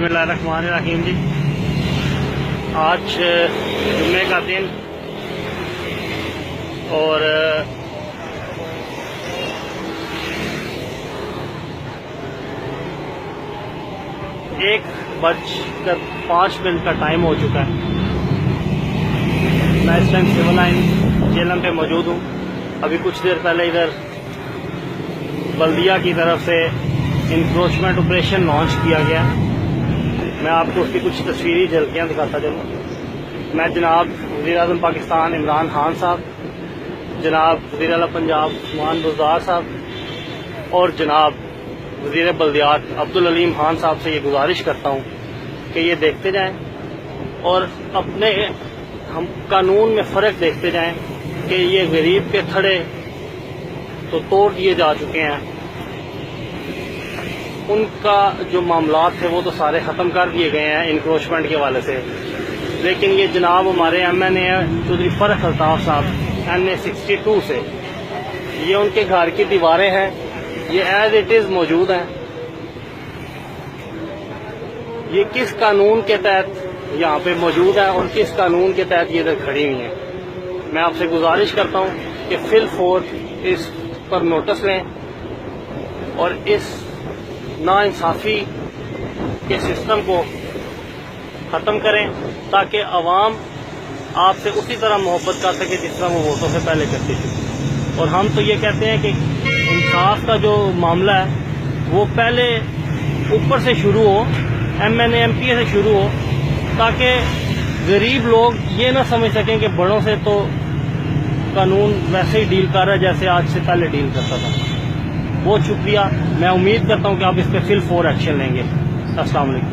बिस्मिल्लाहिर्रहमानिर्रहीम जी। आज जुम्मे का दिन और 1:05 का टाइम हो चुका है। मैं इस टाइम सिविल लाइन जेलम पे मौजूद हूँ। अभी कुछ देर पहले इधर बल्दिया की तरफ से इंक्रोचमेंट ऑपरेशन लॉन्च किया गया। मैं आपको उसकी कुछ तस्वीरी झलकियाँ दिखाता चलूँ। मैं जनाब वज़ीर-ए-आज़म पाकिस्तान इमरान खान साहब, जनाब वज़ीर-ए-आला पंजाब उस्मान बुज़दार साहब और जनाब वज़ीर बल्दियात अब्दुल अलीम खान साहब से ये गुजारिश करता हूँ कि ये देखते जाएं और अपने हम कानून में फ़र्क देखते जाएं कि ये गरीब के थड़े तो तोड़ दिए जा चुके हैं, उनका जो मामलात थे वो तो सारे ख़त्म कर दिए गए हैं इंक्रोचमेंट के हवाले से। लेकिन ये जनाब हमारे MNA चौधरी फरख अल्ताफ़ साहब NA 62 से, ये उनके घर की दीवारें हैं, ये एज इट इज़ मौजूद हैं। ये किस कानून के तहत यहाँ पे मौजूद है और किस कानून के तहत ये इधर खड़ी हुई हैं। मैं आपसे गुजारिश करता हूँ कि फिलफौर इस पर नोटिस लें और इस नाइंसाफ़ी के सिस्टम को ख़त्म करें ताकि अवाम आपसे उसी तरह मोहब्बत कर सके जिस तरह वो वोटों से पहले करती थी। और हम तो ये कहते हैं कि इंसाफ का जो मामला है वो पहले ऊपर से शुरू हो, MNA MPA से शुरू हो, ताकि गरीब लोग ये ना समझ सकें कि बड़ों से तो कानून वैसे ही डील कर रहा है जैसे आज से पहले डील करता था। बहुत शुक्रिया। मैं उम्मीद करता हूँ कि आप इस पर फिल फॉर एक्शन लेंगे। अस्सलाम वालेकुम।